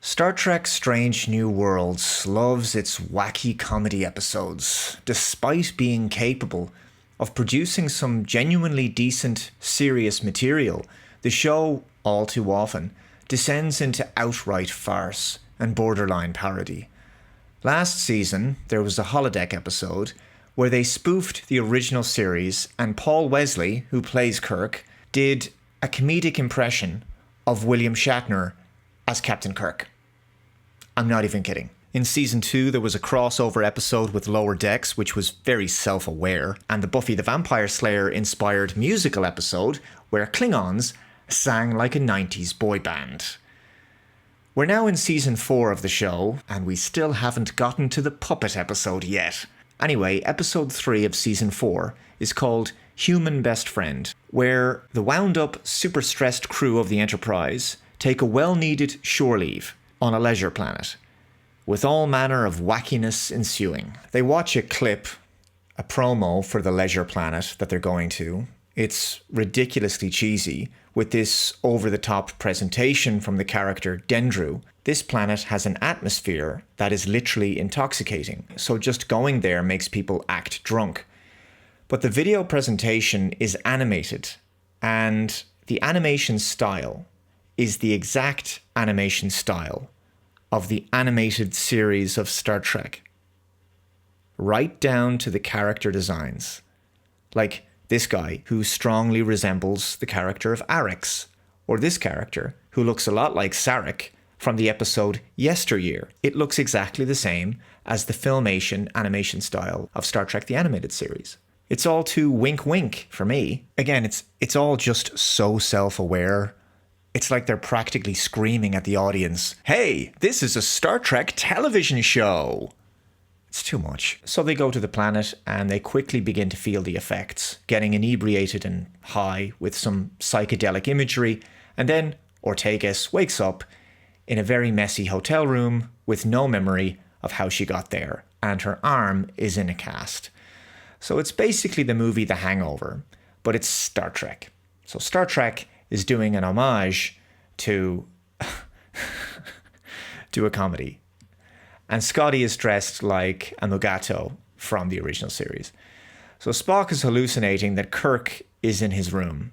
Star Trek Strange New Worlds loves its wacky comedy episodes, despite being capable of producing some genuinely decent, serious material. The show, all too often, descends into outright farce and borderline parody. Last season, there was a holodeck episode where they spoofed the original series, and Paul Wesley, who plays Kirk, did a comedic impression of William Shatner as Captain Kirk. I'm not even kidding. In season 2, there was a crossover episode with Lower Decks, which was very self-aware, and the Buffy the Vampire Slayer inspired musical episode where Klingons sang like a 90s boy band. We're now in season 4 of the show, and we still haven't gotten to the puppet episode yet. Anyway, episode 3 of season 4 is called Human Best Friend, where the wound-up, super-stressed crew of the Enterprise take a well-needed shore leave on a leisure planet, with all manner of wackiness ensuing. They watch a clip, a promo for the leisure planet that they're going to. It's ridiculously cheesy, with this over-the-top presentation from the character Dendru. This planet has an atmosphere that is literally intoxicating, so just going there makes people act drunk. But the video presentation is animated, and the animation style is the exact animation style of the animated series of Star Trek. Right down to the character designs. Like this guy, who strongly resembles the character of Arex, or this character, who looks a lot like Sarek from the episode Yesteryear. It looks exactly the same as the Filmation animation style of Star Trek the Animated Series. It's all too wink-wink for me. Again, it's all just so self-aware. It's like they're practically screaming at the audience, "Hey, this is a Star Trek television show!" It's too much. So they go to the planet and they quickly begin to feel the effects, getting inebriated and high with some psychedelic imagery, and then Ortegas wakes up in a very messy hotel room with no memory of how she got there, and her arm is in a cast. So it's basically the movie The Hangover, but it's Star Trek. So Star Trek is doing an homage to a comedy. And Scotty is dressed like a Mugato from the original series. So Spock is hallucinating that Kirk is in his room,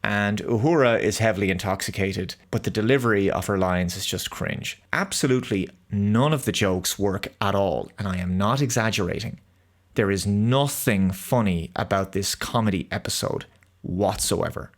and Uhura is heavily intoxicated, but the delivery of her lines is just cringe. Absolutely none of the jokes work at all, and I am not exaggerating. There is nothing funny about this comedy episode whatsoever.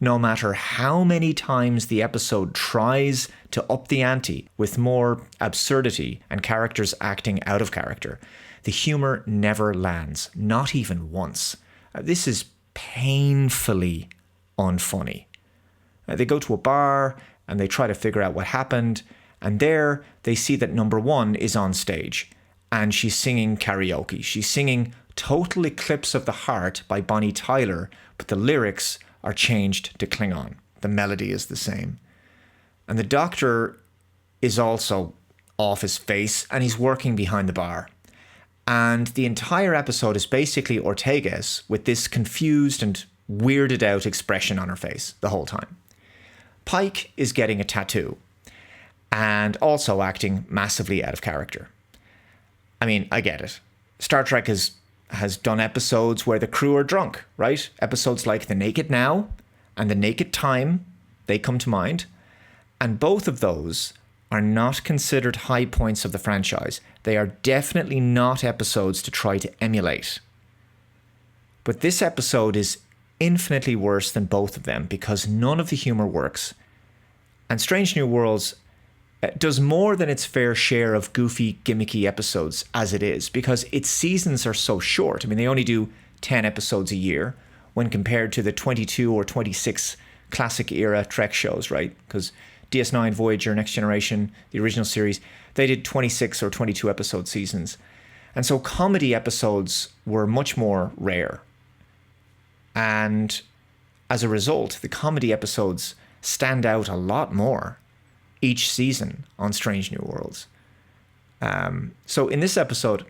No matter how many times the episode tries to up the ante with more absurdity and characters acting out of character, the humor never lands, not even once. This is painfully unfunny. They go to a bar and they try to figure out what happened, and there they see that number one is on stage and she's singing karaoke. She's singing Total Eclipse of the Heart by Bonnie Tyler, but the lyrics are changed to Klingon. The melody is the same. And the doctor is also off his face, and he's working behind the bar. And the entire episode is basically Ortegas with this confused and weirded out expression on her face the whole time. Pike is getting a tattoo and also acting massively out of character. I mean, I get it. Star Trek has done episodes where the crew are drunk, right? Episodes like The Naked Now and The Naked Time, they come to mind. And both of those are not considered high points of the franchise. They are definitely not episodes to try to emulate. But this episode is infinitely worse than both of them because none of the humor works. And Strange New Worlds does more than its fair share of goofy, gimmicky episodes as it is, because its seasons are so short. I mean, they only do 10 episodes a year when compared to the 22 or 26 classic era Trek shows, right? Because DS9, Voyager, Next Generation, the original series, they did 26 or 22 episode seasons. And so comedy episodes were much more rare. And as a result, the comedy episodes stand out a lot more each season on Strange New Worlds. So in this episode,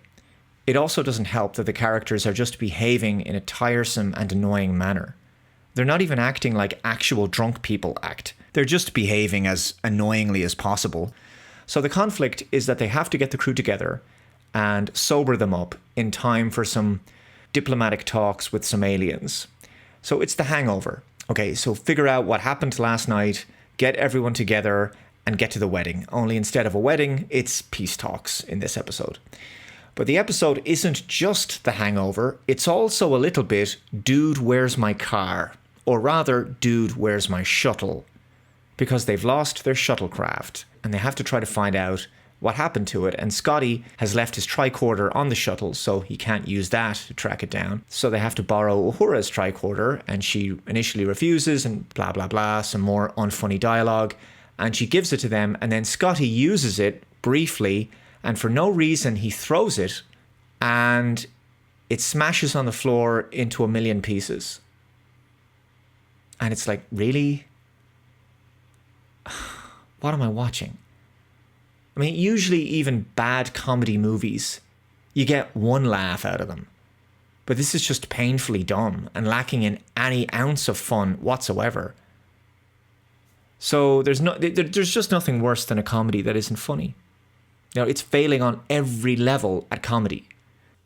it also doesn't help that the characters are just behaving in a tiresome and annoying manner. They're not even acting like actual drunk people act. They're just behaving as annoyingly as possible. So the conflict is that they have to get the crew together and sober them up in time for some diplomatic talks with some aliens. So it's the hangover. Okay, so figure out what happened last night, get everyone together, and get to the wedding. Only instead of a wedding, it's peace talks in this episode. But the episode isn't just the hangover, it's also a little bit, dude, where's my car? Or rather, dude, where's my shuttle? Because they've lost their shuttlecraft, and they have to try to find out what happened to it. And Scotty has left his tricorder on the shuttle, so he can't use that to track it down. So they have to borrow Uhura's tricorder, and she initially refuses, and blah, blah, blah, some more unfunny dialogue. And she gives it to them, and then Scotty uses it briefly, and for no reason he throws it, and it smashes on the floor into a million pieces. And it's like, really? What am I watching? I mean, usually even bad comedy movies, you get one laugh out of them. But this is just painfully dumb and lacking in any ounce of fun whatsoever. So there's just nothing worse than a comedy that isn't funny. You know, it's failing on every level at comedy.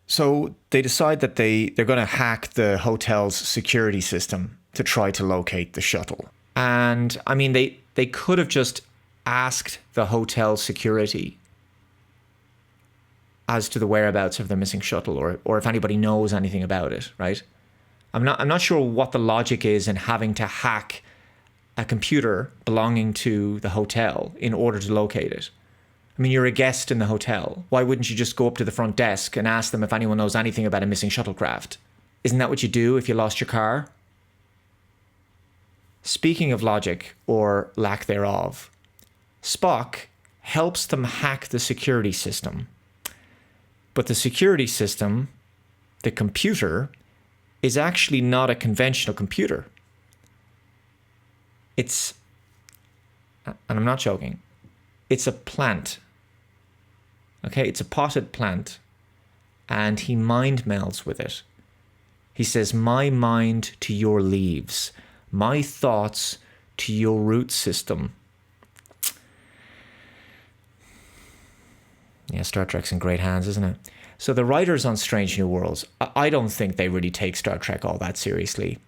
So they decide that they're going to hack the hotel's security system to try to locate the shuttle. And I mean, they could have just asked the hotel security as to the whereabouts of the missing shuttle, or if anybody knows anything about it, right? I'm not sure what the logic is in having to hack a computer belonging to the hotel in order to locate it. I mean, you're a guest in the hotel. Why wouldn't you just go up to the front desk and ask them if anyone knows anything about a missing shuttlecraft? Isn't that what you do if you lost your car? Speaking of logic, or lack thereof, Spock helps them hack the security system. But the security system, the computer, is actually not a conventional computer. It's, and I'm not joking, it's a plant. Okay, it's a potted plant. And he mind melds with it. He says, my mind to your leaves, my thoughts to your root system. Yeah, Star Trek's in great hands, isn't it? So the writers on Strange New Worlds, I don't think they really take Star Trek all that seriously.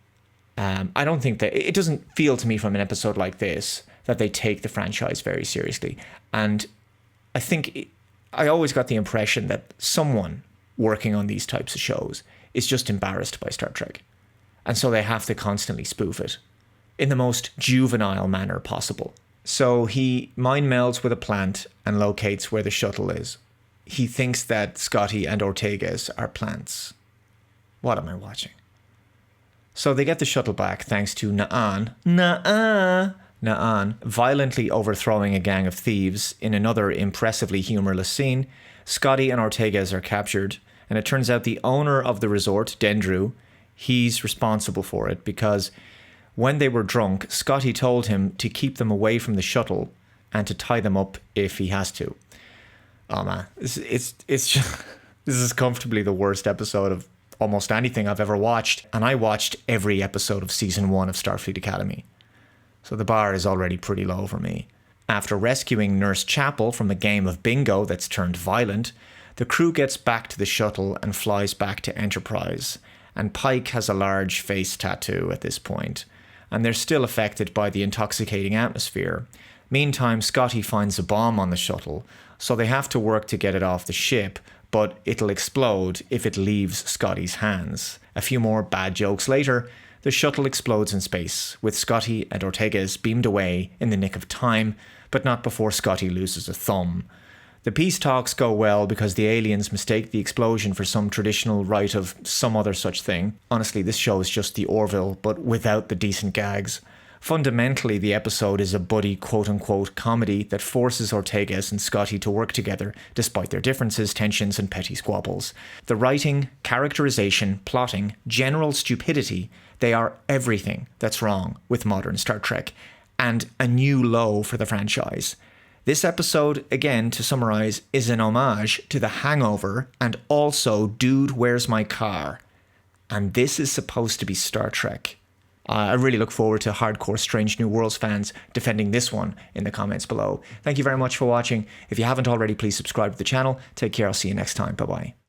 I don't think that, it doesn't feel to me from an episode like this that they take the franchise very seriously. And I think, I always got the impression that someone working on these types of shows is just embarrassed by Star Trek. And so they have to constantly spoof it in the most juvenile manner possible. So he mind melds with a plant and locates where the shuttle is. He thinks that Scotty and Ortegas are plants. What am I watching? So they get the shuttle back thanks to Na'an violently overthrowing a gang of thieves in another impressively humorless scene. Scotty and Ortegas are captured, and it turns out the owner of the resort, Dendru, he's responsible for it because when they were drunk, Scotty told him to keep them away from the shuttle and to tie them up if he has to. Oh man, it's just, this is comfortably the worst episode of almost anything I've ever watched, and I watched every episode of season 1 of Starfleet Academy. So the bar is already pretty low for me. After rescuing Nurse Chapel from a game of bingo that's turned violent, the crew gets back to the shuttle and flies back to Enterprise, and Pike has a large face tattoo at this point, and they're still affected by the intoxicating atmosphere. Meantime, Scotty finds a bomb on the shuttle, so they have to work to get it off the ship, but it'll explode if it leaves Scotty's hands. A few more bad jokes later, the shuttle explodes in space, with Scotty and Ortegas beamed away in the nick of time, but not before Scotty loses a thumb. The peace talks go well because the aliens mistake the explosion for some traditional rite of some other such thing. Honestly, this show is just the Orville, but without the decent gags. Fundamentally, the episode is a buddy quote-unquote comedy that forces Ortegas and Scotty to work together despite their differences, tensions, and petty squabbles. The writing, characterization, plotting, general stupidity, they are everything that's wrong with modern Star Trek, and a new low for the franchise. This episode, again, to summarize, is an homage to The Hangover and also Dude, Where's My Car? And this is supposed to be Star Trek. I really look forward to hardcore Strange New Worlds fans defending this one in the comments below. Thank you very much for watching. If you haven't already, please subscribe to the channel. Take care. I'll see you next time. Bye-bye.